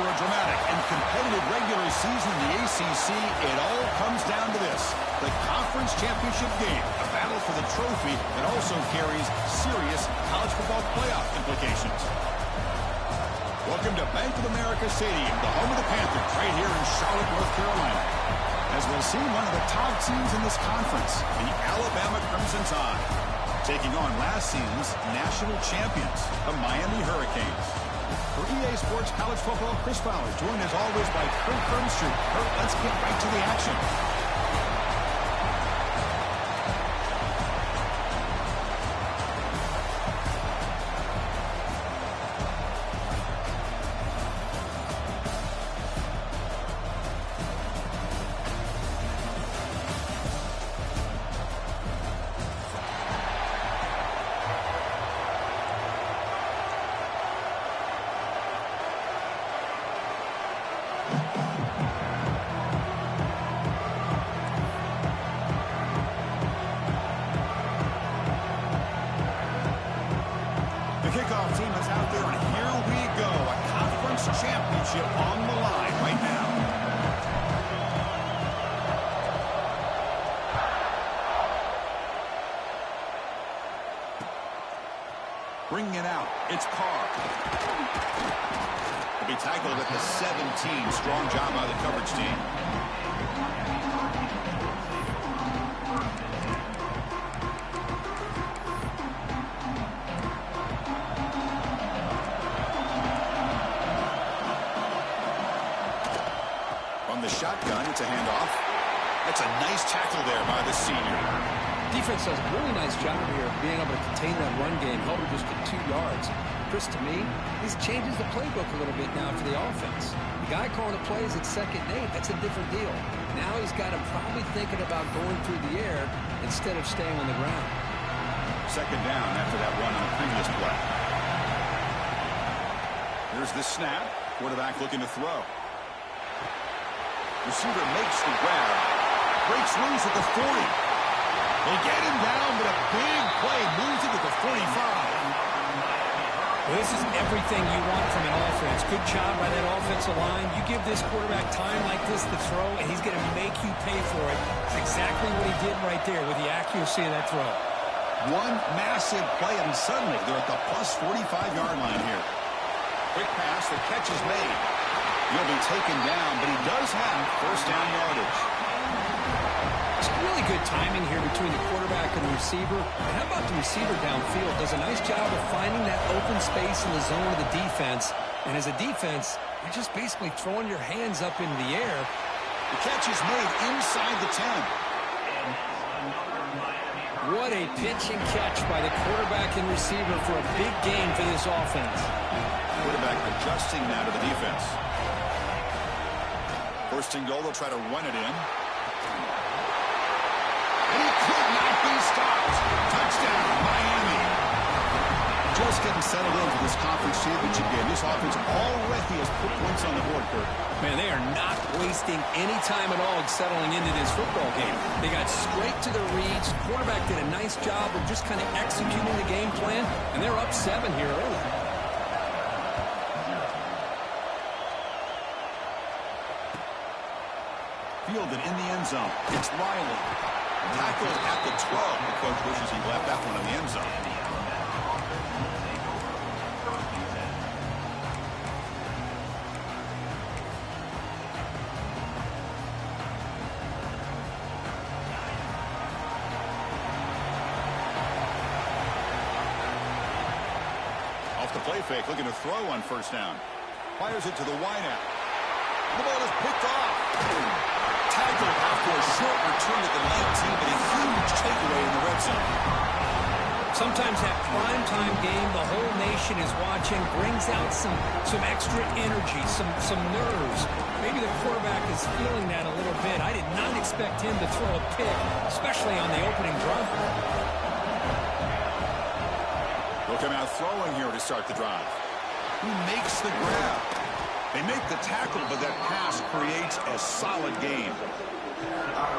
After a dramatic and competitive regular season in the ACC, it all comes down to this: the conference championship game, a battle for the trophy that also carries serious college football playoff implications. Welcome to Bank of America Stadium, the home of the Panthers, right here in Charlotte, North Carolina. As we'll see, one of the top teams in this conference, the Alabama Crimson Tide, taking on last season's national champions, the Miami Hurricanes. For EA Sports College Football, Chris Fowler, joined as always by Kurt Bermstrud. Kurt, let's get right to the action. Kickoff team is out there, and here we go. A conference championship on the line right now. Bringing it out, it's Carr. He'll be tackled at the 17. Strong job by the coverage team. The shotgun, it's a handoff. That's a nice tackle there by the senior. Defense does a really nice job here of being able to contain that run game, held just to 2 yards. Chris, to me, this changes the playbook a little bit now for the offense. The guy calling the plays at 2nd and 8, that's a different deal. Now he's got him probably thinking about going through the air instead of staying on the ground. 2nd down after that run on the previous play. Here's the snap. Quarterback looking to throw. Receiver makes the grab. Breaks loose at the 40. They get him down, but a big play moves it to the 45. Well, this is everything you want from an offense. Good job by that offensive line. You give this quarterback time like this to throw, and he's going to make you pay for it. It's exactly what he did right there with the accuracy of that throw. One massive play, and suddenly they're at the plus 45-yard line here. Quick pass, the catch is made. He'll be taken down, but he does have 1st down yardage. It's really good timing here between the quarterback and the receiver. And how about the receiver downfield? Does a nice job of finding that open space in the zone of the defense. And as a defense, you're just basically throwing your hands up into the air. The catch is made inside the 10. What a pitch and catch by the quarterback and receiver for a big gain for this offense. Quarterback adjusting now to the defense. 1st and goal, they'll try to run it in. And he could not be stopped. Touchdown, Miami. Just getting settled in for this conference championship game. This offense already has put points on the board, Kurt. Man, they are not wasting any time at all settling into this football game. They got straight to their reads. Quarterback did a nice job of just kind of executing the game plan, and they're up 7 here early. Fielded in the end zone. It's Riley. Tackled at the 12. The coach wishes he left that one in the end zone. Off the play fake, looking to throw on 1st down. Fires it to the wideout. The ball is picked off. Tackled after a short return at the 19, but a huge takeaway in the red zone. Sometimes that primetime game, the whole nation is watching, brings out some extra energy, some nerves. Maybe the quarterback is feeling that a little bit. I did not expect him to throw a pick, especially on the opening drive. They'll come out throwing here to start the drive. Who makes the grab? They make the tackle, but that pass creates a solid gain.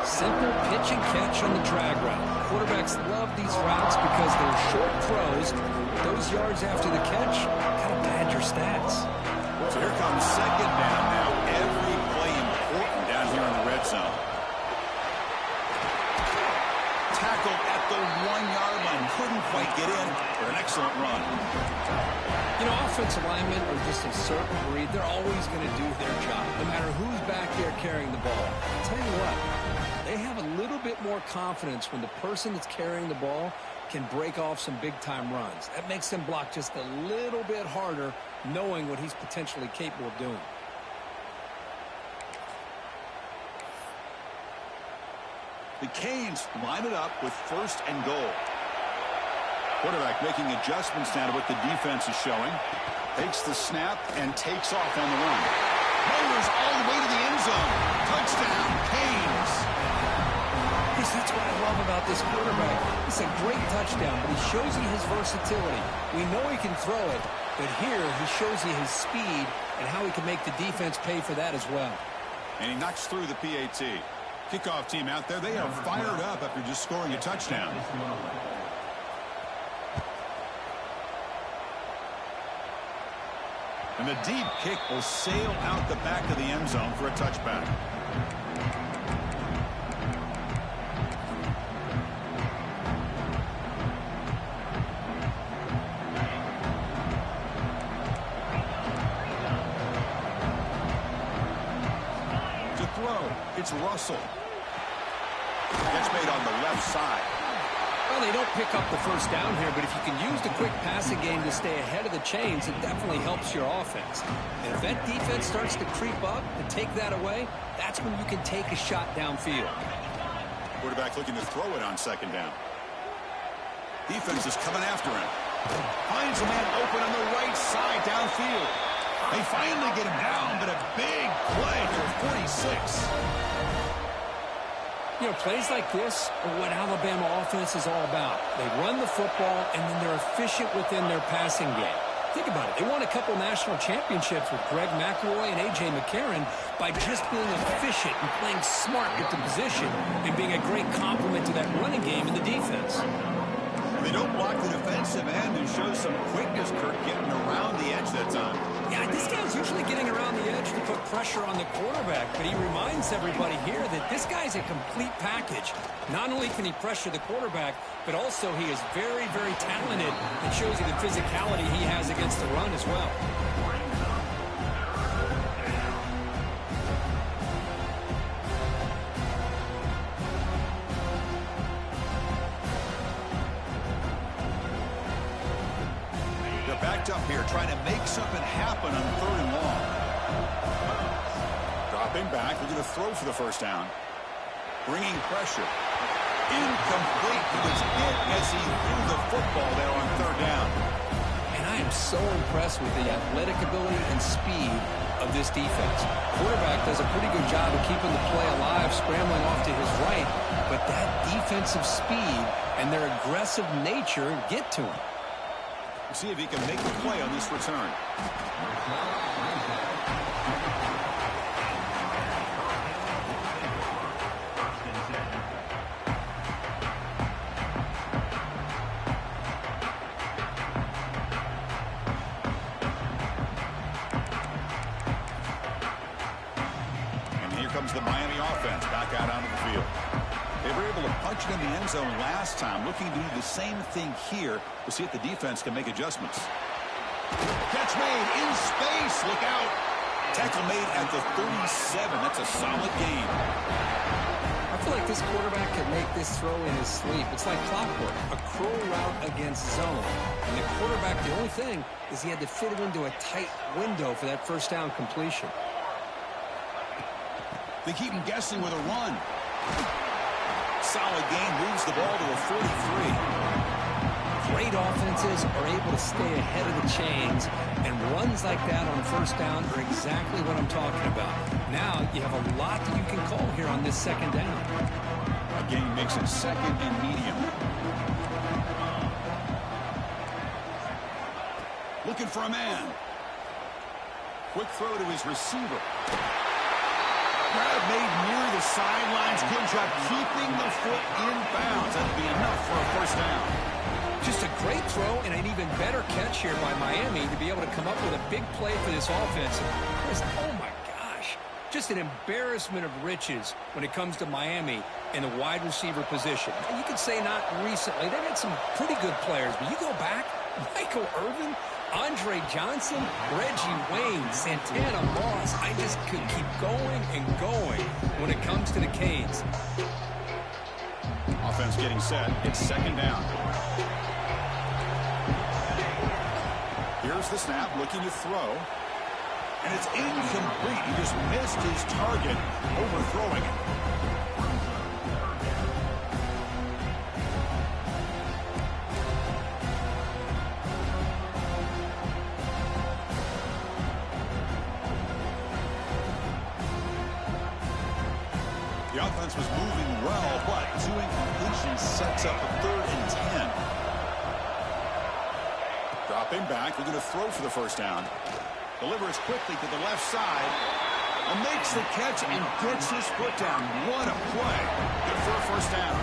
Simple pitch and catch on the drag route. Quarterbacks love these routes because they're short throws. Those yards after the catch kind of pad your stats. So here comes second down now. Every play important down here in the red zone. Tackle at the 1-yard line. Couldn't quite get in, but an excellent run. You know, offensive linemen are just a certain breed. They're always going to do their job, no matter who's back there carrying the ball. I'll tell you what, they have a little bit more confidence when the person that's carrying the ball can break off some big-time runs. That makes them block just a little bit harder, knowing what he's potentially capable of doing. The Canes line it up with first and goal. Quarterback making adjustments now to what the defense is showing. Takes the snap and takes off on the run. Motors all the way to the end zone. Touchdown, Canes. Yes, that's what I love about this quarterback. It's a great touchdown, but he shows you his versatility. We know he can throw it, but here he shows you his speed and how he can make the defense pay for that as well. And he knocks through the PAT. Kickoff team out there, they are fired up after just scoring a touchdown. And the deep kick will sail out the back of the end zone for a touchback. To throw, it's Russell. Gets made on the left side. Well, they don't pick up the first down here, but if you can use the quick passing game to stay ahead of the chains, it definitely helps your offense. And if that defense starts to creep up and take that away, that's when you can take a shot downfield. Quarterback looking to throw it on second down. Defense is coming after him. Finds a man open on the right side downfield. They finally get him down, but a big play for 46. You know, plays like this are what Alabama offense is all about. They run the football, and then they're efficient within their passing game. Think about it. They won a couple national championships with Greg McElroy and A.J. McCarron by just being efficient and playing smart with the position and being a great complement to that running game in the defense. They don't block the defensive end and show some quickness, Kirk, getting around the edge that time. Yeah, this guy's usually getting around the edge to put pressure on the quarterback, but he reminds everybody here that this guy's a complete package. Not only can he pressure the quarterback, but also he is very, very talented and shows you the physicality he has against the run as well. Backed up here, trying to make something happen on third and long. Dropping back, looking to throw for the first down. Bringing pressure. Incomplete. He was hit as he threw the football there on third down. And I am so impressed with the athletic ability and speed of this defense. Quarterback does a pretty good job of keeping the play alive, scrambling off to his right, but that defensive speed and their aggressive nature get to him. See if he can make the play on this return. And here comes the Miami offense back out onto the field. They were able to punch it in the end zone last time, looking to do the same thing here to see if the defense can make adjustments. Catch made in space. Look out. Tackle made at the 37. That's a solid gain. I feel like this quarterback can make this throw in his sleep. It's like clockwork, a crow route against zone. And the quarterback, the only thing is he had to fit it into a tight window for that first down completion. They keep him guessing with a run. Solid gain, moves the ball to a 43. Great offenses are able to stay ahead of the chains, and runs like that on first down are exactly what I'm talking about. Now you have a lot that you can call here on this second down. Again, he makes it second and medium. Looking for a man. Quick throw to his receiver. Grab made near the sidelines. Good job keeping the foot in bounds. That'll be enough for a first down. Just a great throw and an even better catch here by Miami to be able to come up with a big play for this offense. Oh, my gosh. Just an embarrassment of riches when it comes to Miami in the wide receiver position. Now, you could say not recently. They've had some pretty good players, but you go back, Michael Irvin, Andre Johnson, Reggie Wayne, Santana Moss. I just could keep going and going when it comes to the Canes. Offense getting set. It's second down. Here's the snap, looking to throw. And it's incomplete. He just missed his target, overthrowing it. The offense was moving well, but two incompletions sets up a 3rd and 10. Dropping back, we're going to throw for the first down. Delivers quickly to the left side. And makes the catch and gets his foot down. What a play. Good for a first down.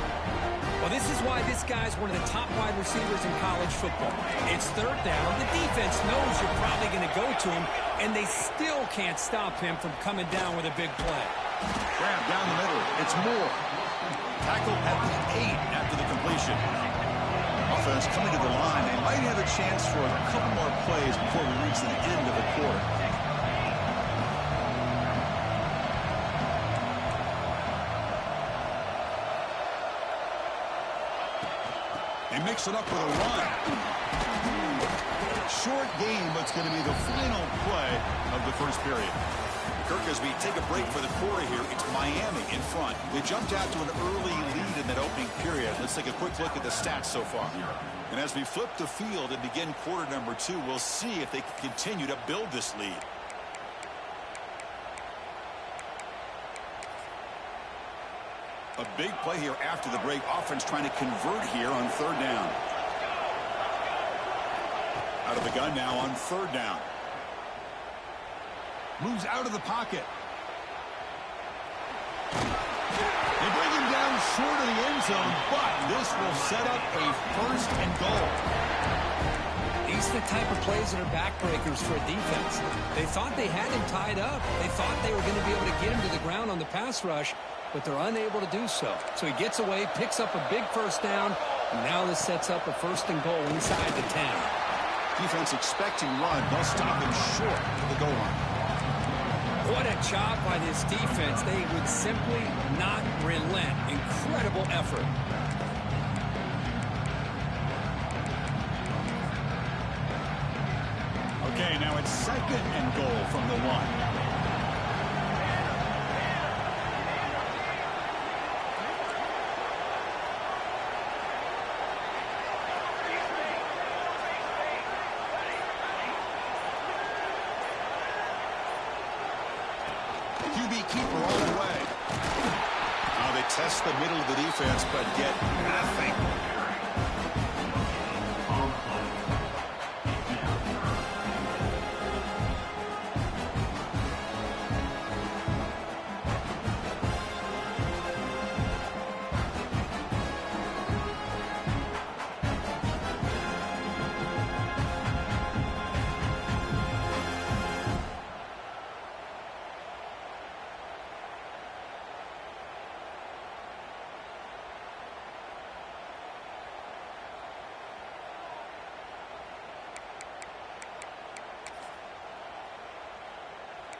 Well, this is why this guy's one of the top wide receivers in college football. It's 3rd down. The defense knows you're probably going to go to him, and they still can't stop him from coming down with a big play. Grab down the middle. It's Moore. Tackle at the 8 after the completion. Offense coming to the line. They might have a chance for a couple more plays before we reach the end of the quarter. They mix it up with a run. Short game, but it's going to be the final play of the first period. Kirk, as we take a break for the quarter here, it's Miami in front. They jumped out to an early lead in that opening period. Let's take a quick look at the stats so far. And as we flip the field and begin quarter number 2, we'll see if they can continue to build this lead. A big play here after the break. Offense trying to convert here on 3rd down. Out of the gun now on 3rd down. Moves out of the pocket. They bring him down short of the end zone, but this will set up a 1st and goal. These are the type of plays that are backbreakers for a defense. They thought they had him tied up. They thought they were going to be able to get him to the ground on the pass rush, but they're unable to do so. So he gets away, picks up a big 1st down, and now this sets up a 1st and goal inside the 10. Defense expecting run. They'll stop him short of the goal line. What a job by this defense. They would simply not relent. Incredible effort. Okay, now it's 2nd and goal from the 1. Keeper all the way. Now they test the middle of the defense, but get nothing.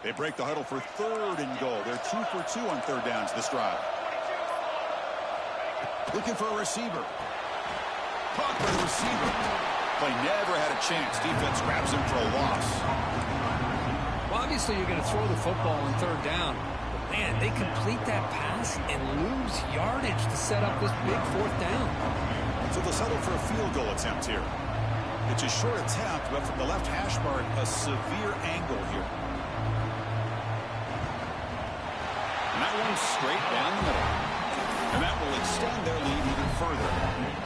They break the huddle for 3rd and goal. They're 2 for 2 on 3rd downs this drive. Looking for a receiver. Caught by the receiver. Play never had a chance. Defense grabs him for a loss. Well, obviously you're going to throw the football on 3rd down. But man, they complete that pass and lose yardage to set up this big 4th down. So they'll settle for a field goal attempt here. It's a short attempt, but from the left hash mark, a severe angle here. And that one's straight down the middle. And that will extend their lead even further.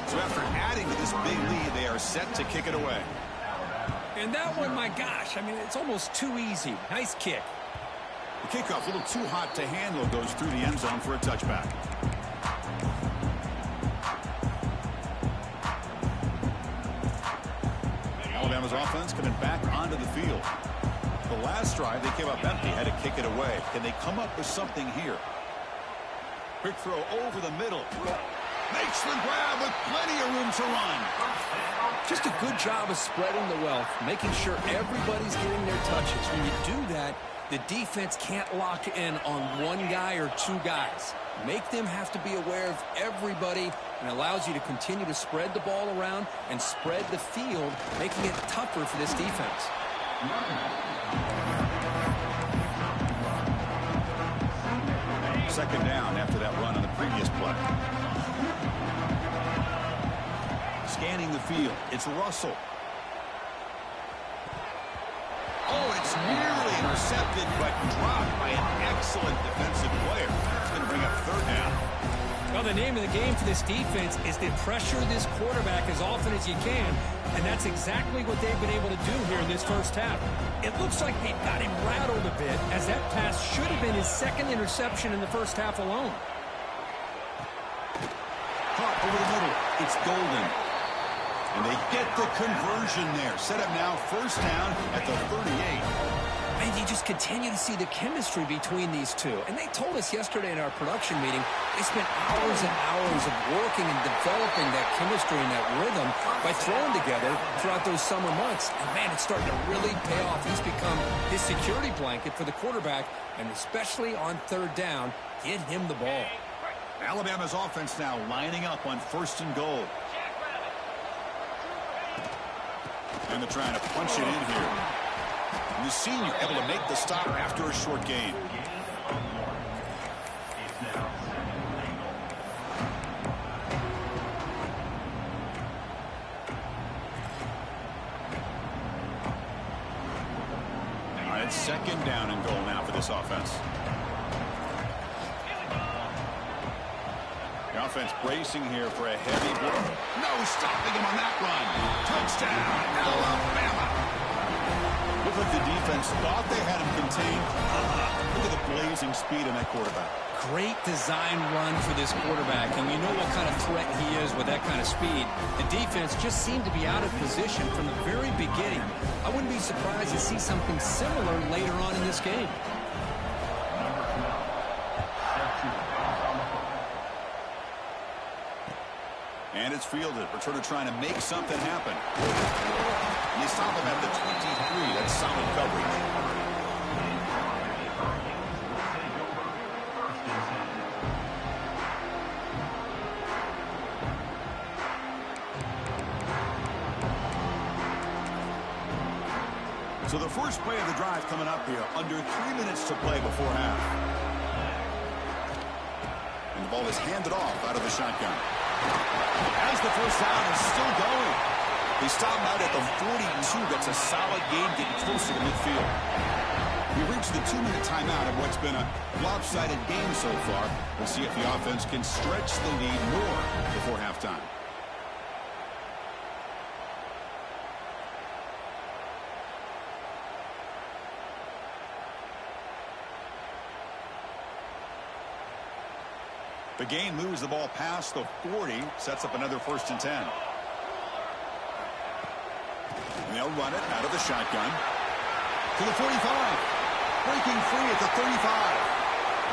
So after adding to this big lead, they are set to kick it away. And that one, my gosh, I mean, it's almost too easy. Nice kick. The kickoff, a little too hot to handle, goes through the end zone for a touchback. Alabama's offense coming back onto the field. The last drive, they came up empty, had to kick it away. Can they come up with something here? Quick throw over the middle. Makes the grab with plenty of room to run. Just a good job of spreading the wealth, making sure everybody's getting their touches. When you do that, the defense can't lock in on one guy or two guys. Make them have to be aware of everybody, and allows you to continue to spread the ball around and spread the field, making it tougher for this defense. Second down after that run on the previous play. Scanning the field, it's Russell. Oh, it's nearly intercepted, but dropped by an excellent defensive player. It's going to bring up third down. Well, the name of the game for this defense is to pressure this quarterback as often as you can, and that's exactly what they've been able to do here in this first half. It looks like they've got him rattled a bit, as that pass should have been his second interception in the first half alone. Caught over the middle. It's Golden. And they get the conversion there. Set up now first down at the 38. And you just continue to see the chemistry between these two. And they told us yesterday in our production meeting, they spent hours and hours of working and developing that chemistry and that rhythm by throwing together throughout those summer months. And, man, it's starting to really pay off. He's become his security blanket for the quarterback, and especially on third down, get him the ball. Alabama's offense now lining up on first and goal. And they're trying to punch it in here. And the senior able to make the stop after a short gain. All right, it's second down and goal now for this offense. The offense bracing here for a heavy blow. No stopping him on that run. Touchdown, Alabama. Looked like the defense thought they had him contained. Look at the blazing speed in that quarterback. Great design run for this quarterback, and you know what kind of threat he is with that kind of speed. The defense just seemed to be out of position from the very beginning. I wouldn't be surprised to see something similar later on in this game. And it's fielded. Returner trying to make something happen. You stop him at the 23. That's solid coverage. So the first play of the drive coming up here. Under 3 minutes to play before half. And the ball is handed off out of the shotgun. As the first down is still going. He stopped out at the 42. That's a solid gain, getting closer to midfield. We reached the 2-minute timeout of what's been a lopsided game so far. We'll see if the offense can stretch the lead more before halftime. The gain moves the ball past the 40, sets up another 1st and 10. And they'll run it out of the shotgun to the 45. Breaking free at the 35.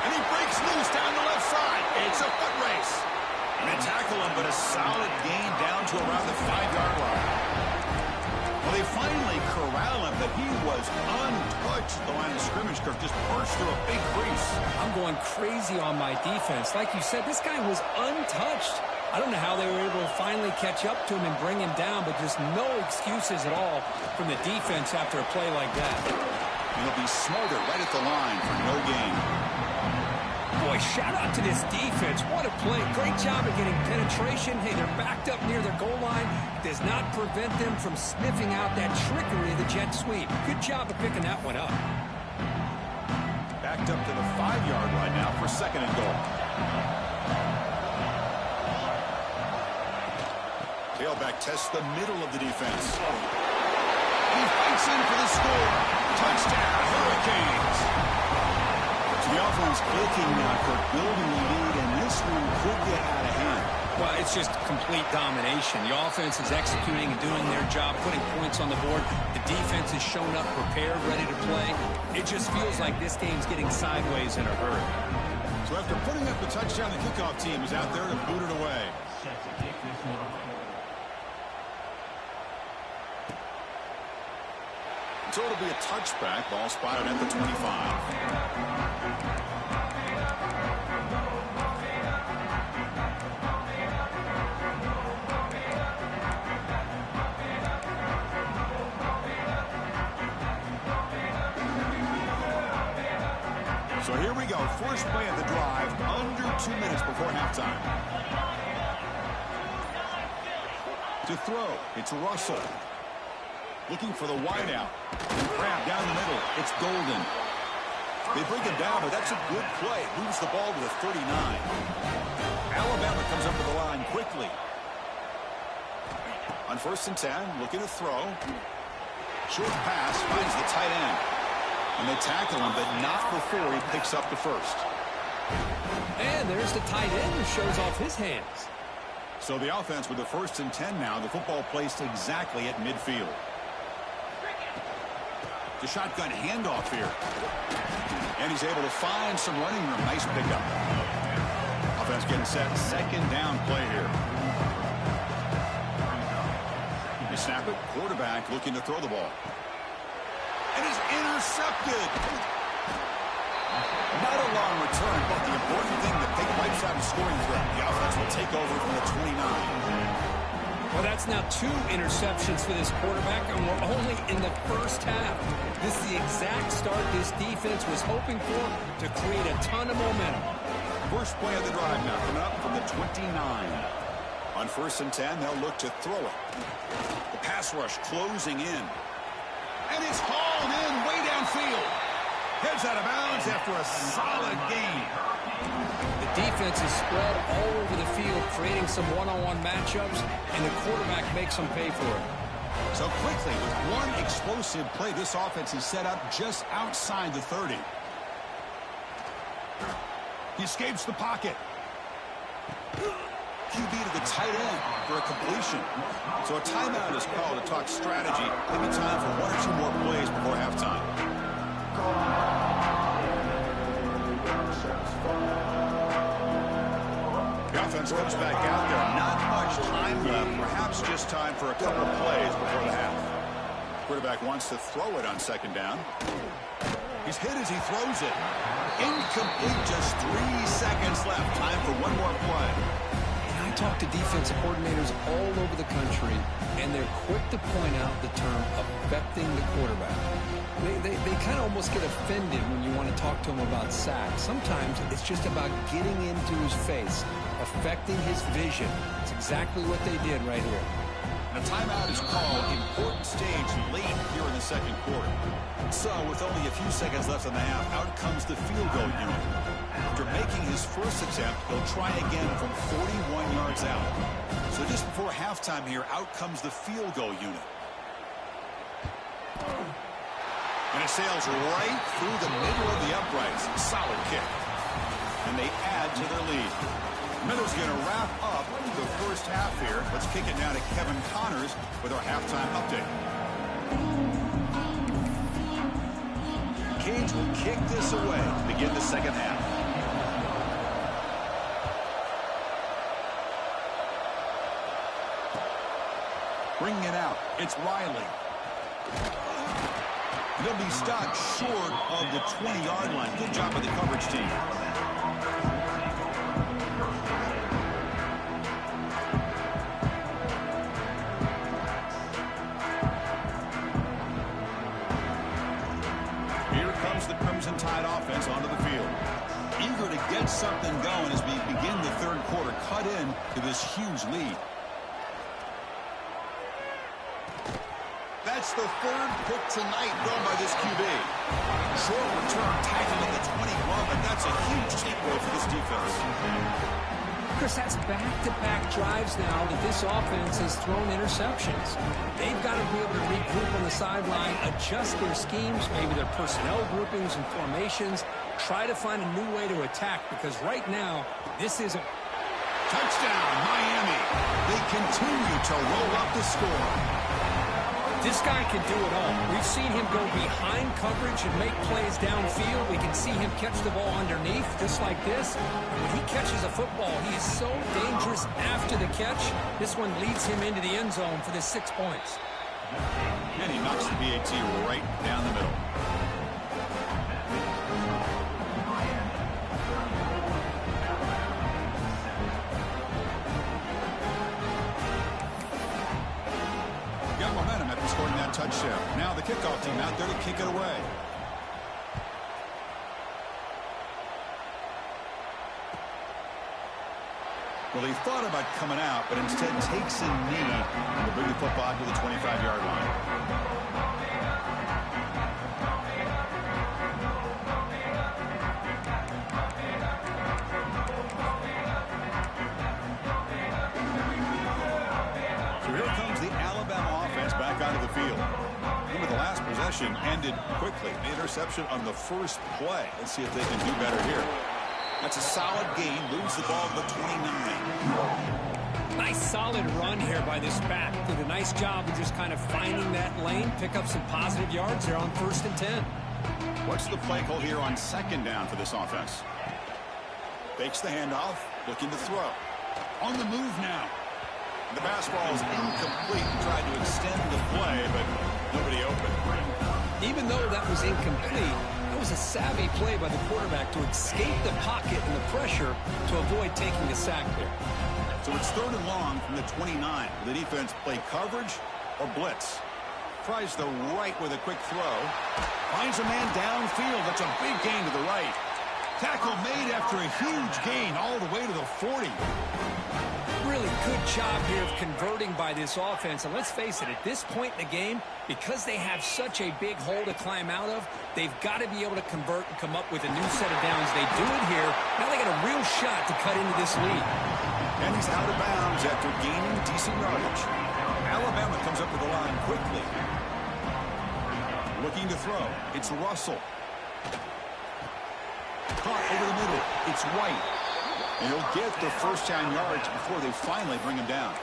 And he breaks loose down the left side. It's a foot race. And they tackle him, but a solid gain down to around the 5-yard line. Well, they finally corral him, but he was untouched at the line of scrimmage. Kirk just burst through a big crease. I'm going crazy on my defense. Like you said, this guy was untouched. I don't know how they were able to finally catch up to him and bring him down, but just no excuses at all from the defense after a play like that. And he'll be smarter right at the line for no gain. Boy, shout out to this defense. What a play. Great job of getting penetration. Hey, they're backed up near their goal line. It does not prevent them from sniffing out that trickery of the jet sweep. Good job of picking that one up. Backed up to the 5-yard line now for second and goal. Tailback tests the middle of the defense. He fights in for the score. Touchdown, Hurricanes. So the offense clicking now for building the lead, and this one could get out of hand. Well, it's just complete domination. The offense is executing and doing their job, putting points on the board. The defense has shown up prepared, ready to play. It just feels like this game's getting sideways in a hurry. So after putting up the touchdown, the kickoff team is out there to boot it away. So it'll be a touchback. Ball spotted at the 25. So here we go. First play of the drive, under 2 minutes before halftime. To throw, it's Russell. Looking for the wideout. Grab down the middle. It's Golden. They bring him down, but that's a good play. Moves the ball to the 39. Alabama comes up to the line quickly. On 1st and 10, looking to throw. Short pass finds the tight end. And they tackle him, but not before he picks up the first. And there's the tight end who shows off his hands. So the offense with the 1st and 10 now. The football placed exactly at midfield. The shotgun handoff here. And he's able to find some running room. Nice pickup. Offense getting set. 2nd down play here. You snap it. Quarterback looking to throw the ball. And he's intercepted. Not a long return, but the important thing that they wipes out a scoring threat. The offense will take over from the 29. Well, that's now 2 interceptions for this quarterback, and we're only in the first half. This is the exact start this defense was hoping for to create a ton of momentum. First play of the drive now coming up from the 29. On 1st and 10, they'll look to throw it. The pass rush closing in. And it's hauled in way downfield. Heads out of bounds after a solid gain. The defense is spread all over the field, creating some one-on-one matchups, and the quarterback makes them pay for it. So quickly, with one explosive play, this offense is set up just outside the 30. He escapes the pocket. QB to the tight end for a completion. So a timeout is called to talk strategy. Maybe time for 1 or 2 more plays before halftime. The offense comes back out there. Not much time left. Perhaps just time for a couple of plays before the half. Quarterback wants to throw it on 2nd down. He's hit as he throws it. Incomplete. Just 3 seconds left. Time for 1 more play. I talk to defensive coordinators all over the country, and they're quick to point out the term affecting the quarterback. They kind of almost get offended when you want to talk to them about sacks. Sometimes it's just about getting into his face, affecting his vision. It's exactly what they did right here. A timeout is called. Important stage late here in the 2nd quarter. So with only a few seconds left in the half, out comes the field goal unit. After making his first attempt, he'll try again from 41 yards out. So just before halftime here, out comes the field goal unit. And it sails right through the middle of the uprights. Solid kick. And they add to their lead. Miller's going to wrap up the first half here. Let's kick it now to Kevin Connors with our halftime update. Cage will kick this away to begin the 2nd half. Bringing it out, it's Riley. They'll be stopped short of the 20-yard line. Good job by the coverage team. Here comes the Crimson Tide offense onto the field. Eager to get something going as we begin the 3rd quarter. Cut in to this huge lead. That's the 3rd pick tonight thrown by this QB. Short return, tackling at the 21, but that's a huge takeaway for this defense. Chris, that's back-to-back drives now that this offense has thrown interceptions. They've got to be able to regroup on the sideline, adjust their schemes, maybe their personnel groupings and formations, try to find a new way to attack, because right now, this isn't. Touchdown, Miami. They continue to roll up the score. This guy can do it all. We've seen him go behind coverage and make plays downfield. We can see him catch the ball underneath, just like this. And when he catches a football, he is so dangerous after the catch. This one leads him into the end zone for the 6 points. And he knocks the PAT right down the middle. Got momentum after scoring that touchdown. Now the kickoff team out there to kick it away. Well, he thought about coming out, but instead takes a knee to bring the football to the 25-yard line. So here comes the Alabama offense back onto the field. Remember, the last possession ended quickly. The interception on the first play. Let's see if they can do better here. That's a solid gain. Moves the ball to the 29. Nice solid run here by this back. Did a nice job of just kind of finding that lane, pick up some positive yards there on 1st and 10. What's the play call here on 2nd down for this offense? Fakes the handoff, looking to throw. On the move now. The pass ball is incomplete. Tried to extend the play, but nobody open. Even though that was incomplete, that was a savvy play by the quarterback to escape the pocket and the pressure to avoid taking the sack there. So it's 3rd and long from the 29. The defense play coverage or blitz. Tries the right with a quick throw. Finds a man downfield. That's a big gain to the right. Tackle made after a huge gain all the way to the 40. Really good job here of converting by this offense. And let's face it, at this point in the game, because they have such a big hole to climb out of, they've got to be able to convert and come up with a new set of downs. They do it here. Now they got a real shot to cut into this lead. And he's out of bounds after gaining decent yardage. Alabama comes up to the line quickly. Looking to throw. It's Russell. Caught over the middle. It's White. And he'll get the 1st down yards before they finally bring him down.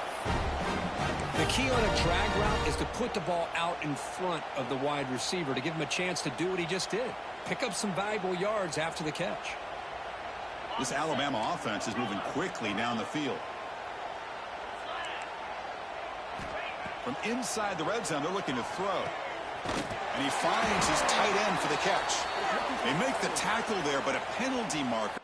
The key on a drag route is to put the ball out in front of the wide receiver to give him a chance to do what he just did. Pick up some valuable yards after the catch. This Alabama offense is moving quickly down the field. From inside the red zone, they're looking to throw. And he finds his tight end for the catch. They make the tackle there, but a penalty marker.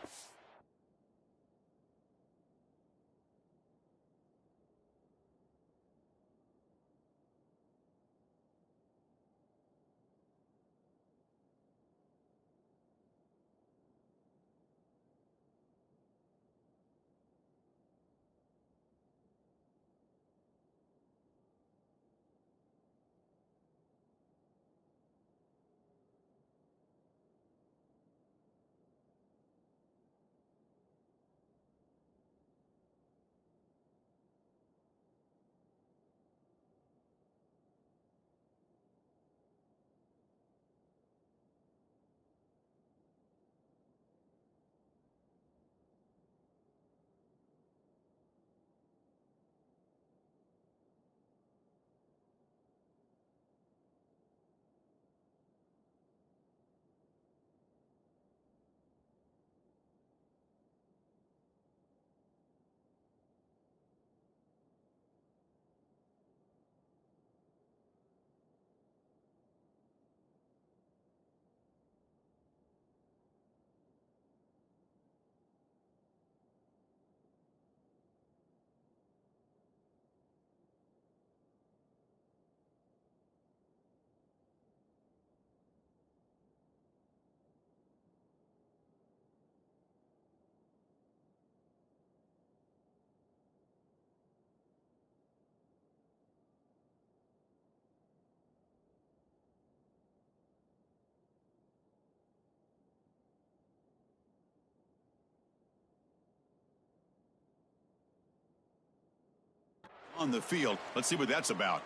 On the field. Let's see what that's about.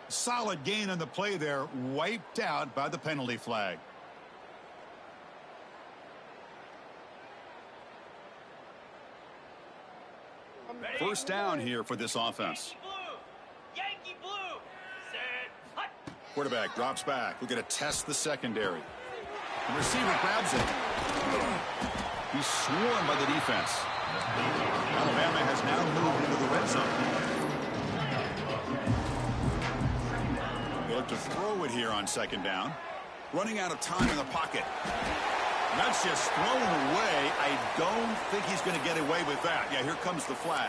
Solid gain on the play there, wiped out by the penalty flag. First down here for this offense. Yankee blue. Set. Hut. Quarterback drops back. We're going to test the secondary. The receiver grabs it. He's swarmed by the defense. Alabama has now moved into the red zone. They look to throw it here on second down. Running out of time in the pocket. That's just thrown away. I don't think he's going to get away with that. Yeah, here comes the flag.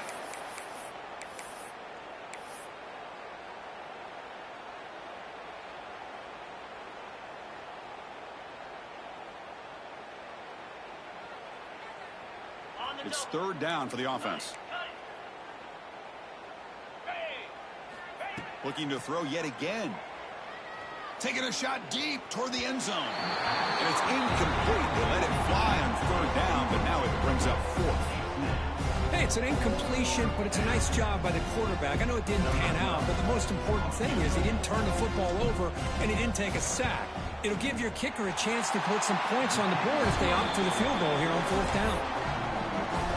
It's third down for the offense. Looking to throw yet again. Taking a shot deep toward the end zone. And it's incomplete. They let it fly on third down, but now it brings up fourth. Hey, it's an incompletion, but it's a nice job by the quarterback. I know it didn't pan out, but the most important thing is he didn't turn the football over and he didn't take a sack. It'll give your kicker a chance to put some points on the board if they opt for the field goal here on fourth down.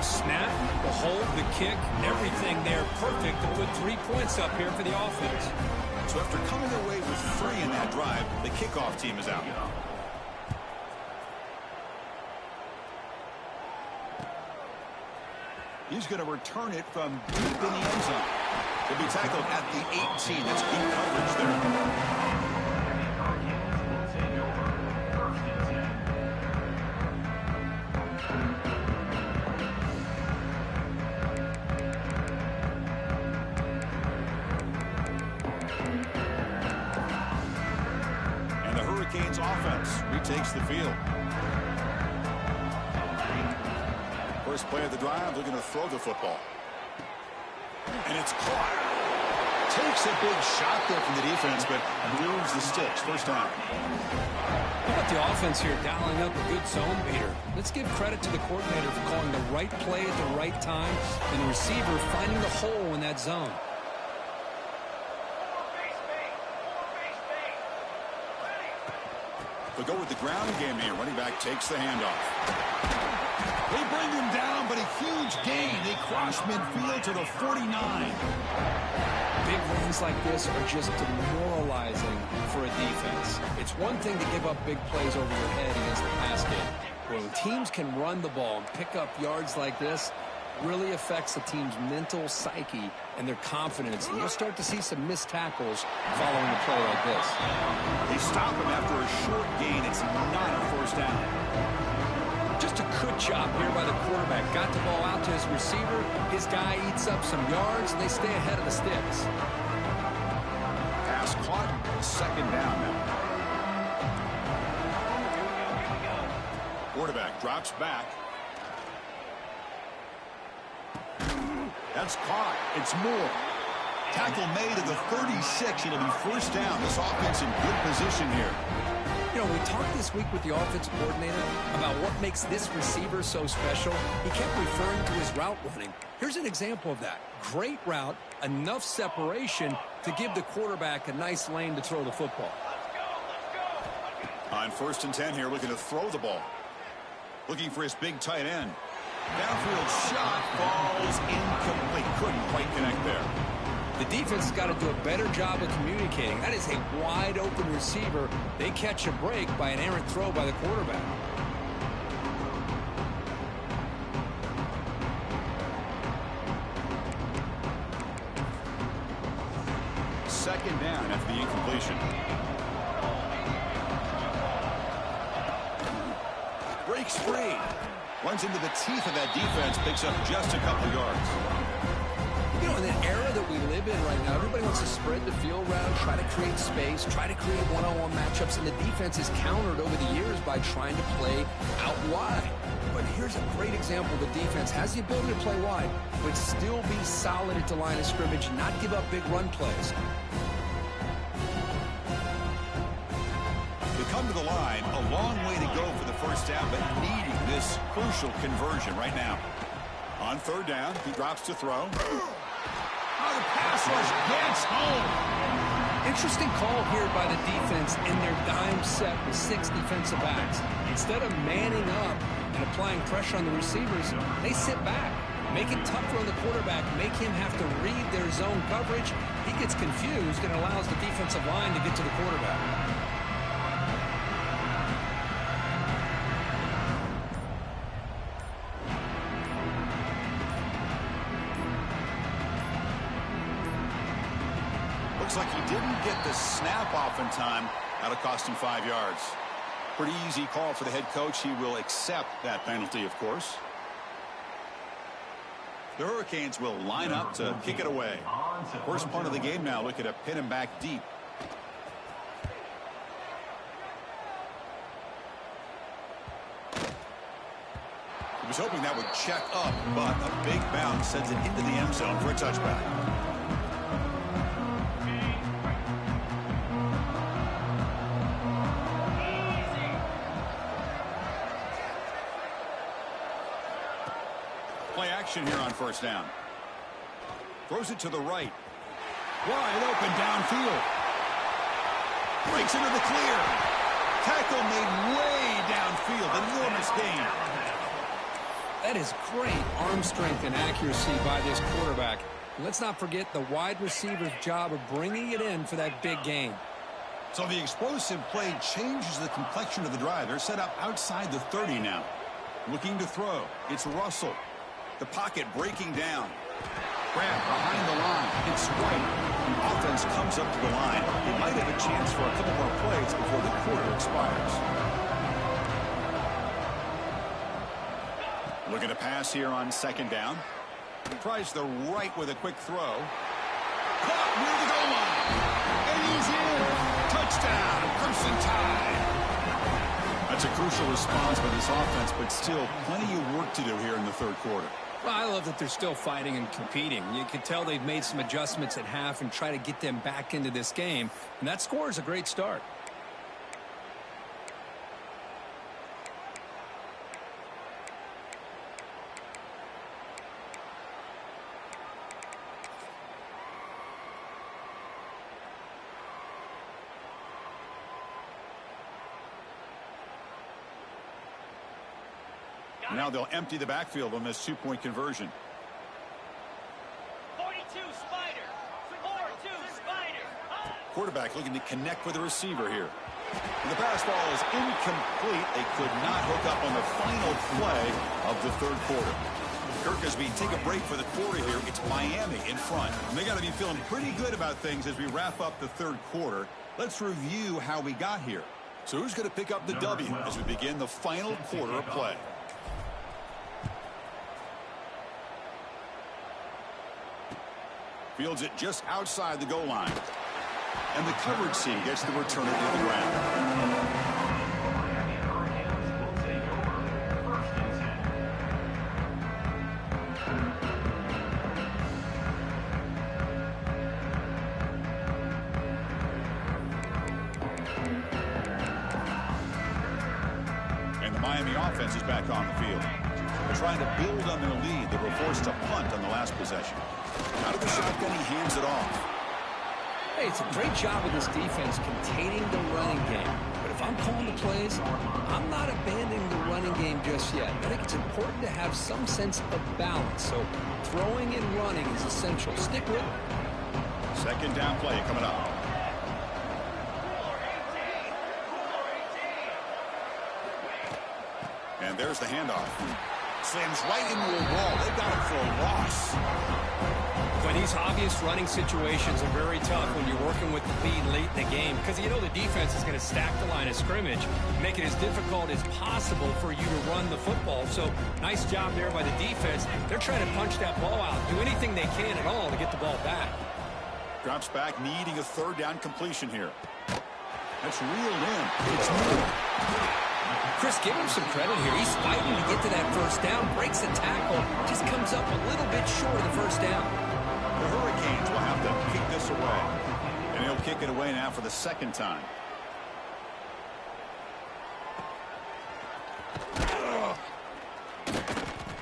Snap, the hold, the kick, everything there perfect to put 3 points up here for the offense. So after coming away with 3 in that drive, the kickoff team is out. He's going to return it from deep in the end zone. He'll be tackled at the 18. That's deep coverage there. Offense retakes the field. First play of the drive, looking to throw the football. And it's caught. Takes a big shot there from the defense, but moves the sticks. First down. How about the offense here dialing up a good zone beater? Let's give credit to the coordinator for calling the right play at the right time and the receiver finding the hole in that zone. They'll go with the ground game here. Running back takes the handoff. They bring him down, but a huge gain. They cross midfield to the 49. Big runs like this are just demoralizing for a defense. It's one thing to give up big plays over your head against the pass game. When teams can run the ball and pick up yards like this, really affects the team's mental psyche and their confidence. And you'll start to see some missed tackles following a play like this. They stop him after a short gain. It's not a first down. Just a good job here by the quarterback. Got the ball out to his receiver. His guy eats up some yards, and they stay ahead of the sticks. Pass caught. Second down now. Quarterback drops back. That's caught. It's Moore. Tackle made at the 36. It'll be first down. This offense in good position here. You know, we talked this week with the offensive coordinator about what makes this receiver so special. He kept referring to his route running. Here's an example of that. Great route, enough separation to give the quarterback a nice lane to throw the football. On first and 10 here, looking to throw the ball. Looking for his big tight end. Downfield shot falls incomplete. Couldn't quite connect there. The defense has got to do a better job of communicating. That is a wide open receiver. They catch a break by an errant throw by the quarterback. Second down after the incompletion. Breaks free. Runs into the teeth of that defense, picks up just a couple yards. You know, in the era that we live in right now, everybody wants to spread the field around, try to create space, try to create one-on-one matchups, and the defense is countered over the years by trying to play out wide. But here's a great example. The defense has the ability to play wide, but still be solid at the line of scrimmage, not give up big run plays. They come to the line, a long way to go for the first down, but needing this crucial conversion right now. On third down, he drops to throw. Oh, the pass rush gets home. Interesting call here by the defense in their dime set with 6 defensive backs. Instead of manning up and applying pressure on the receivers, they sit back. Make it tougher on the quarterback. Make him have to read their zone coverage. He gets confused and allows the defensive line to get to the quarterback. Looks like he didn't get the snap off in time. That'll cost him 5 yards. Pretty easy call for the head coach. He will accept that penalty, of course. The Hurricanes will line up to kick it away. First punt of the game now. Look at a pin him back deep. He was hoping that would check up, but a big bounce sends it into the end zone for a touchback. Play action here on first down. Throws it to the right. Wide open downfield. Breaks into the clear. Tackle made way downfield. Enormous gain. That is great arm strength and accuracy by this quarterback. Let's not forget the wide receiver's job of bringing it in for that big gain. So the explosive play changes the complexion of the drive. They're set up outside the 30 now. Looking to throw. It's Russell. The pocket breaking down. Grab behind the line. It's right. The offense comes up to the line. They might have a chance for a couple more plays before the quarter expires. Looking to pass here on second down. Tries the right with a quick throw. Caught near the goal line. And he's in. Touchdown. Crimson Tide. That's a crucial response by this offense, but still plenty of work to do here in the third quarter. Well, I love that they're still fighting and competing. You can tell they've made some adjustments at half and try to get them back into this game. And that score is a great start. Now they'll empty the backfield on this two-point conversion. 42 Spider. 4-2 Spider. Quarterback looking to connect with the receiver here. And the pass ball is incomplete. They could not hook up on the final play of the third quarter. Kirk, as we take a break for the quarter here, it's Miami in front. And they got to be feeling pretty good about things as we wrap up the third quarter. Let's review how we got here. So who's going to pick up the W as we begin the final quarter of play? Fields it just outside the goal line. And the coverage team gets the returner to the ground. And the Miami offense is back on the field. They're trying to build on their lead. They were forced to punt on the last possession. Out of the shotgun, he hands it off. Hey, it's a great job of this defense containing the running game. But if I'm calling the plays, I'm not abandoning the running game just yet. I think it's important to have some sense of balance. So throwing and running is essential. Stick with it. Second down play coming up. And there's the handoff. Slams right into a wall. They got him for a loss. But these obvious running situations are very tough when you're working with the lead late in the game, because you know the defense is going to stack the line of scrimmage, make it as difficult as possible for you to run the football. So nice job there by the defense. They're trying to punch that ball out, do anything they can at all to get the ball back. Drops back, needing a third down completion here. That's reeled in. It's moved. Chris, give him some credit here. He's fighting to get to that first down, breaks the tackle, just comes up a little bit short of the first down. The Hurricanes will have to kick this away. And he'll kick it away now for the second time.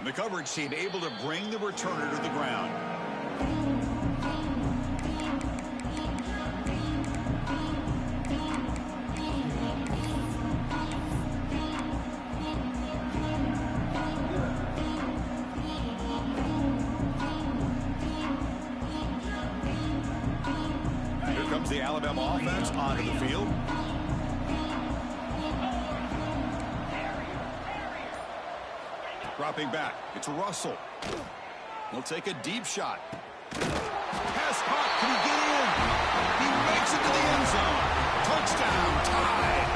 The coverage team able to bring the returner to the ground. comes the Alabama offense onto the field. Dropping back. It's Russell. He'll take a deep shot. Pass caught. Can he get in? He makes it to the end zone. Touchdown. Tied.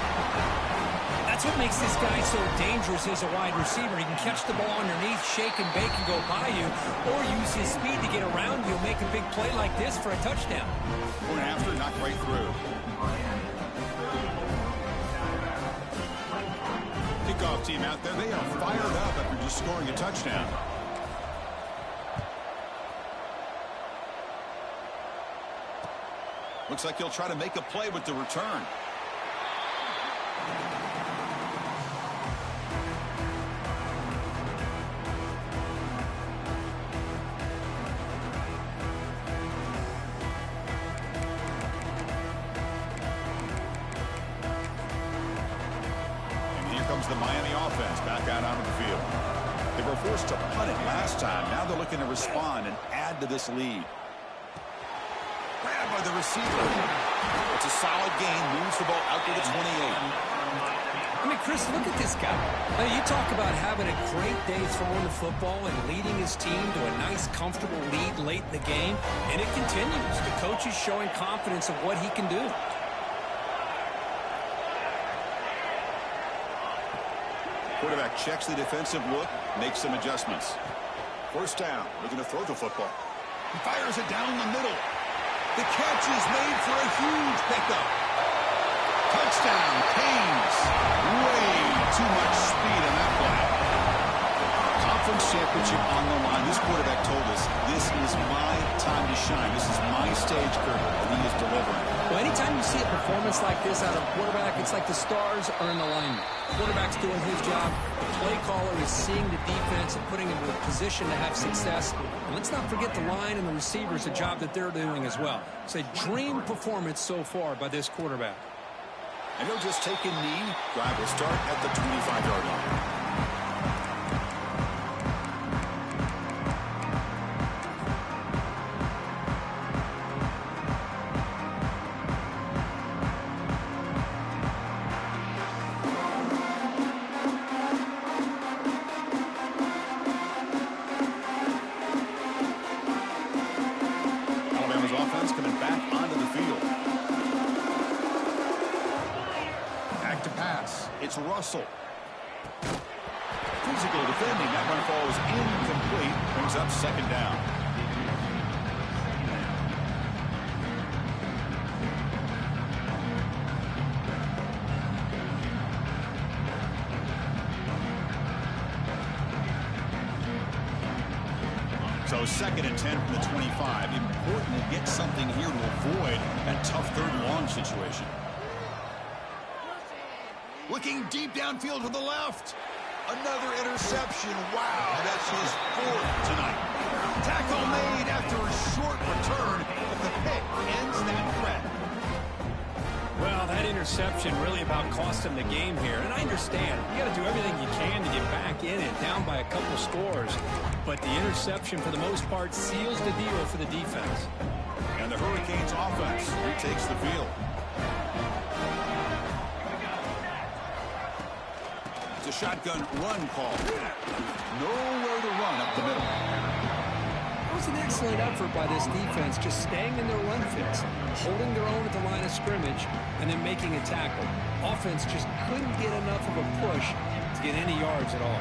That's what makes this guy so dangerous as a wide receiver. He can catch the ball underneath, shake and bake and go by you, or use his speed to get around you and make a big play like this for a touchdown. One after, knocked right through. Kickoff team out there. They are fired up after just scoring a touchdown. Looks like he'll try to make a play with the return. The Miami offense back out onto the field. They were forced to punt it last time. Now they're looking to respond and add to this lead. Grabbed by the receiver. It's a solid gain. Moves the ball out to the 28. I mean, Chris, look at this guy. I mean, you talk about having a great day throwing the football and leading his team to a nice, comfortable lead late in the game, and it continues. The coach is showing confidence of what he can do. Quarterback checks the defensive look, makes some adjustments. First down, looking to throw the football. He fires it down the middle. The catch is made for a huge pickup. Touchdown, Canes. Way too much speed on that play. Conference championship on the line. This quarterback told us, this is my time to shine. This is my stage curtain, and he is delivering. Well, anytime you see a performance like this out of a quarterback, it's like the stars are in alignment. Quarterback's doing his job. The play caller is seeing the defense and putting him in a position to have success. And let's not forget the line and the receivers, the job that they're doing as well. It's a dream performance so far by this quarterback. And he'll just take a knee. Drive will start at the 25-yard line. Offense coming back onto the field. Back to pass. It's Russell. Physical defending. That one falls incomplete. Brings up second down. So second and 10 from the 25. Important to get something here to avoid that tough third and long situation. Looking deep downfield to the left. Another interception. Wow, that's his fourth tonight. Tackle made after a short return, but the pick ends that threat. Well, that interception really about cost him the game here. And I understand. You got to do everything you can to get back in it, down by a couple scores. But the interception, for the most part, seals the deal for the defense. And the Hurricanes offense retakes the field. It's a shotgun run call. Nowhere to run up the middle. It was an excellent effort by this defense, just staying in their run fits, holding their own at the line of scrimmage, and then making a tackle. Offense just couldn't get enough of a push to get any yards at all.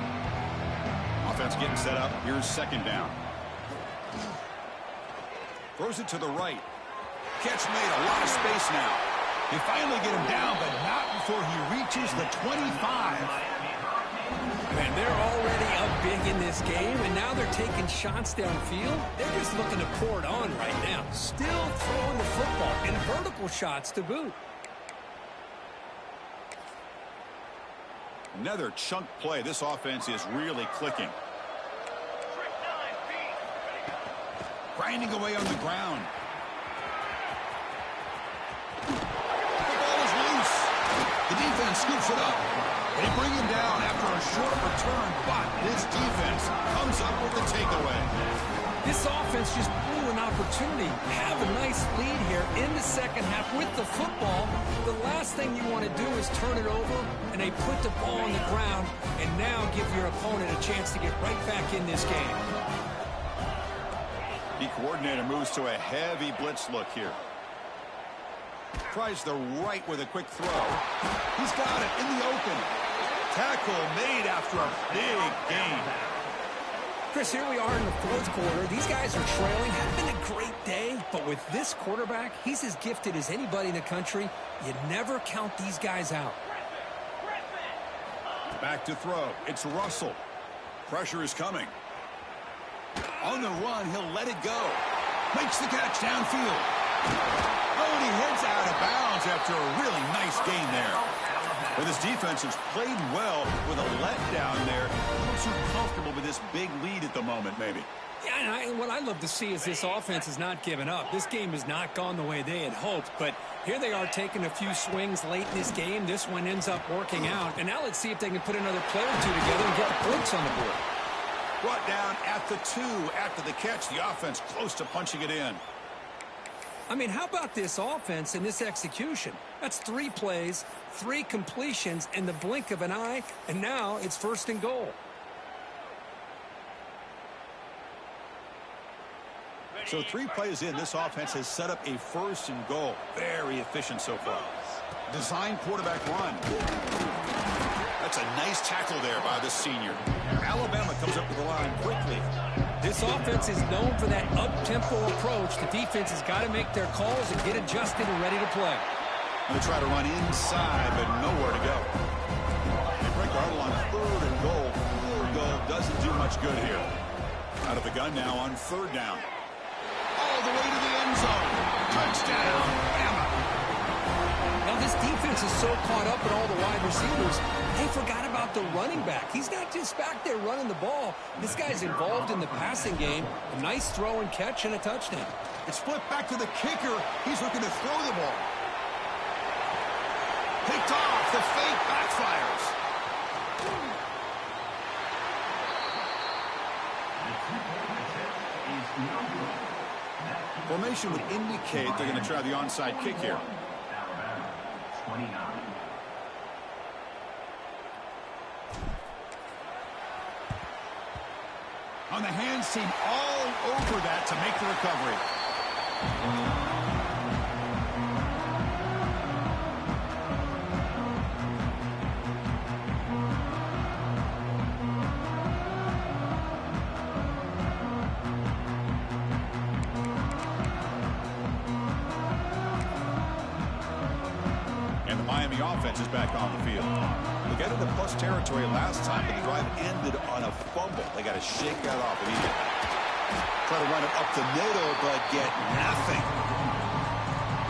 Offense getting set up. Here's second down. Throws it to the right. Catch made. A lot of space now. They finally get him down, but not before he reaches the 25. Man, they're already up big in this game, and now they're taking shots downfield. They're just looking to pour it on right now. Still throwing the football, and vertical shots to boot. Another chunk play. This offense is really clicking. Grinding away on the ground. The ball is loose. The defense scoops it up. They bring him down after a short return, but this defense comes up with the takeaway. This offense just blew an opportunity. Have a nice lead here in the second half with the football. The last thing you want to do is turn it over, and they put the ball on the ground and now give your opponent a chance to get right back in this game. The coordinator moves to a heavy blitz look here. Tries the right with a quick throw. He's got it in the open. Tackle made after a big gain. Chris, here we are in the fourth quarter. These guys are trailing. Had been a great day, but with this quarterback, he's as gifted as anybody in the country. You never count these guys out. Back to throw. It's Russell. Pressure is coming. On the run, he'll let it go. Makes the catch downfield. Oh, and he heads out of bounds after a really nice gain there. But this defense has played well with a letdown there. A little too comfortable with this big lead at the moment, maybe. Yeah, and what I love to see is this offense has not given up. This game has not gone the way they had hoped, but here they are taking a few swings late in this game. This one ends up working out, and now let's see if they can put another play or two together and get the points on the board. Brought down at the 2 after the catch. The offense close to punching it in. I mean, how about this offense and this execution? That's 3 plays, 3 completions in the blink of an eye, and now it's 1st and goal. So 3 plays in, this offense has set up a 1st and goal. Very efficient so far. Design quarterback run. That's a nice tackle there by the senior. Alabama comes up with the line quickly. This offense is known for that up-tempo approach. The defense has got to make their calls and get adjusted and ready to play. Going to try to run inside, but nowhere to go. They break Arnold on 3rd and goal. 3rd goal doesn't do much good here. Out of the gun now on 3rd down. All the way to the end zone. Touchdown, Bama. Now, this defense is so caught up in all the wide receivers, they forgot about the running back. He's not just back there running the ball. This guy's involved in the passing game. A nice throw and catch and a touchdown. It's flipped back to the kicker. He's looking to throw the ball. Picked off. The fake backfires. Formation would indicate they're going to try the onside kick here. On the hands team all over that to make the recovery. And the Miami offense is back on the field. They got into plus territory last time, but the drive ended on a fumble. They got to shake that off immediately. Try to run it up the middle, but get nothing.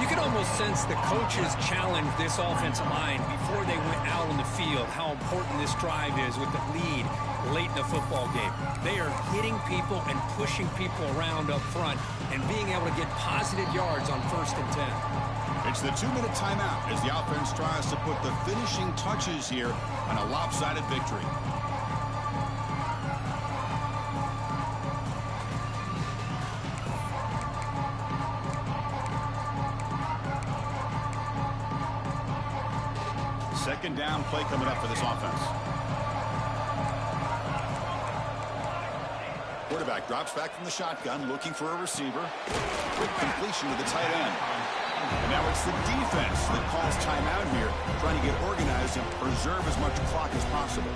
You can almost sense the coaches challenge this offensive line before they went out on the field, how important this drive is with the lead late in the football game. They are hitting people and pushing people around up front and being able to get positive yards on 1st and 10. It's the 2-minute timeout as the offense tries to put the finishing touches here on a lopsided victory. Second down play coming up for this offense. Quarterback drops back from the shotgun, looking for a receiver. Quick completion to the tight end. And now it's the defense that calls timeout here, trying to get organized and preserve as much clock as possible.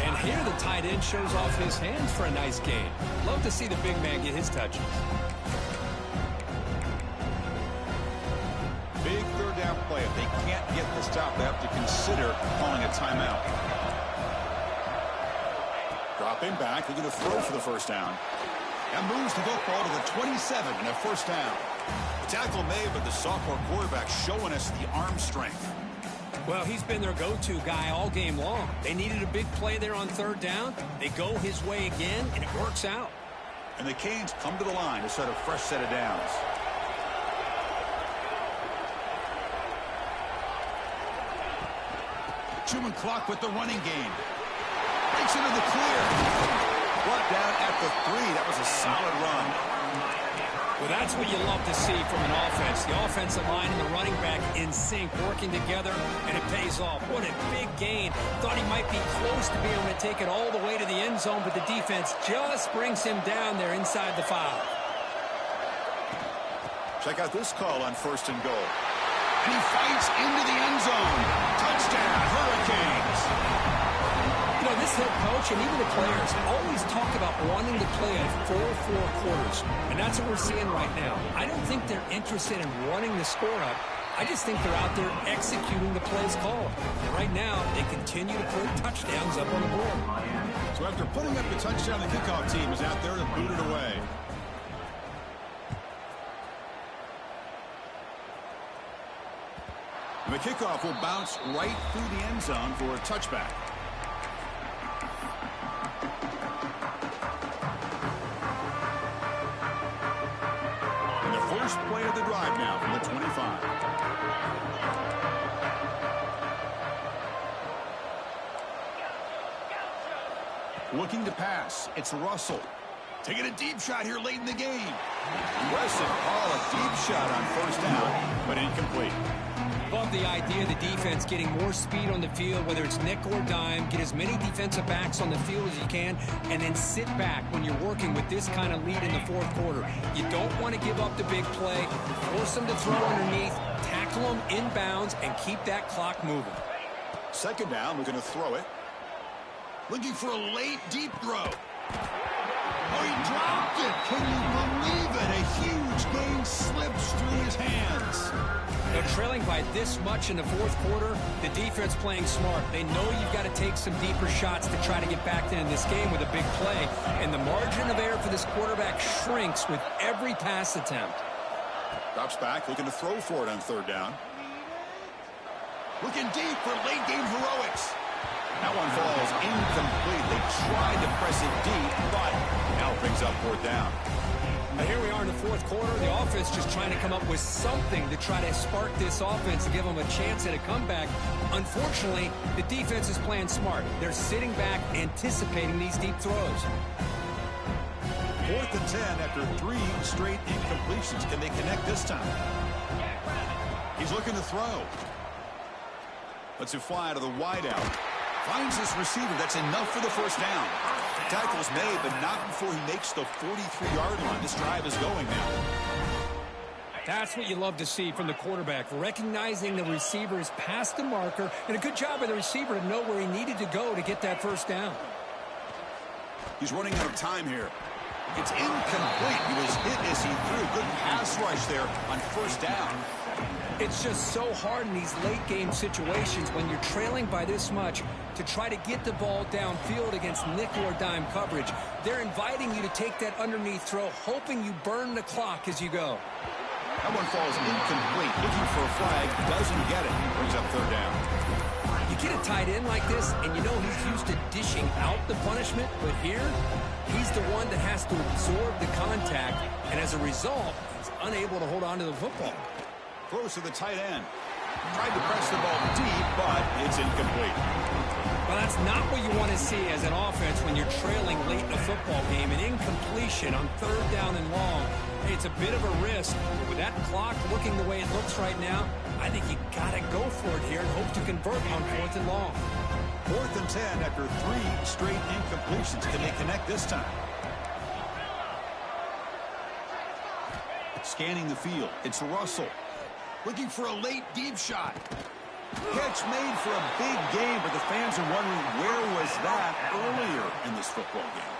And here the tight end shows off his hands for a nice gain. Love to see the big man get his touches. Big 3rd down play. If they can't get the stop, they have to consider calling a timeout. Dropping back, they're going to throw for the 1st down. And moves the football to the 27 and a 1st down. The tackle made, but the sophomore quarterback showing us the arm strength. Well, he's been their go-to guy all game long. They needed a big play there on 3rd down. They go his way again, and it works out. And the Canes come to the line to set a fresh set of downs. Chewing clock with the running game. Breaks into the clear. Brought down at the 3. That was a solid run. Well, that's what you love to see from an offense. The offensive line and the running back in sync, working together, and it pays off. What a big gain. Thought he might be close to being able to take it all the way to the end zone, but the defense just brings him down there inside the 5. Check out this call on 1st and goal. And he fights into the end zone. Touchdown, Hurricanes. You know, this head coach and even the players always talk about wanting to play a 4-4 quarters, and that's what we're seeing right now. I don't think they're interested in running the score up. I just think they're out there executing the plays called. And right now, they continue to put touchdowns up on the board. So after putting up the touchdown, the kickoff team is out there to boot it away. And the kickoff will bounce right through the end zone for a touchback. First play of the drive now from the 25. Looking to pass. It's Russell. Taking a deep shot here late in the game. Aggressive call, a deep shot on 1st down, but incomplete. Love the idea of the defense getting more speed on the field, whether it's nickel or dime, get as many defensive backs on the field as you can, and then sit back when you're working with this kind of lead in the 4th quarter. You don't want to give up the big play, force them to throw underneath, tackle them inbounds, and keep that clock moving. 2nd down, we're going to throw it. Looking for a late, deep throw. Oh, he dropped it. Can you believe it? A huge gain slips through his hands. They're trailing by this much in the 4th quarter. The defense playing smart. They know you've got to take some deeper shots to try to get back in this game with a big play. And the margin of error for this quarterback shrinks with every pass attempt. Drops back, looking to throw for it on 3rd down. Looking deep for late game heroics. That one falls incomplete. They tried to press it deep, but now brings up 4th down. Now here we are in the 4th quarter. The offense just trying to come up with something to try to spark this offense and give them a chance at a comeback. Unfortunately, the defense is playing smart. They're sitting back, anticipating these deep throws. 4th and 10 after 3 straight incompletions. Can they connect this time? He's looking to throw. Lets it fly to the wideout. Finds this receiver. That's enough for the 1st down. Tackle's made, but not before he makes the 43-yard line. This drive is going now. That's what you love to see from the quarterback, recognizing the receiver is past the marker, and a good job by the receiver to know where he needed to go to get that 1st down. He's running out of time here. It's incomplete. He was hit as he threw. Good pass rush there on 1st down. It's just so hard in these late-game situations when you're trailing by this much to try to get the ball downfield against nickel or dime coverage. They're inviting you to take that underneath throw, hoping you burn the clock as you go. That one falls incomplete. Looking for a flag. Doesn't get it. Brings up 3rd down. You get a tight end like this, and you know he's used to dishing out the punishment, but here, he's the one that has to absorb the contact, and as a result, he's unable to hold on to the football. Throws to the tight end. Tried to press the ball deep, but it's incomplete. Well, that's not what you want to see as an offense when you're trailing late in a football game. An incompletion on 3rd down and long. Hey, it's a bit of a risk. But with that clock looking the way it looks right now, I think you got to go for it here and hope to convert on 4th and long. 4th and 10 after 3 straight incompletions. Can they connect this time? Scanning the field. It's Russell. Looking for a late deep shot. Catch made for a big game, but the fans are wondering where was that earlier in this football game.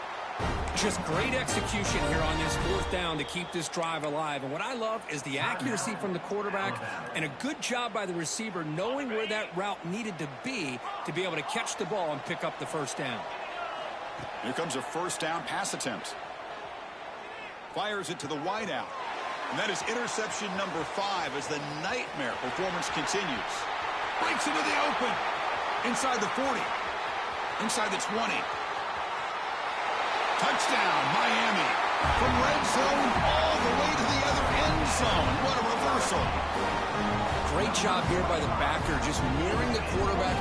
Just great execution here on this 4th down to keep this drive alive. And what I love is the accuracy from the quarterback and a good job by the receiver knowing where that route needed to be able to catch the ball and pick up the 1st down. Here comes a 1st down pass attempt. Fires it to the wideout. And that is interception number 5 as the nightmare performance continues. Breaks into the open. Inside the 40. Inside the 20. Touchdown, Miami. From red zone all the way to the other end zone. What a reversal. Great job here by the backer, just nearing the quarterback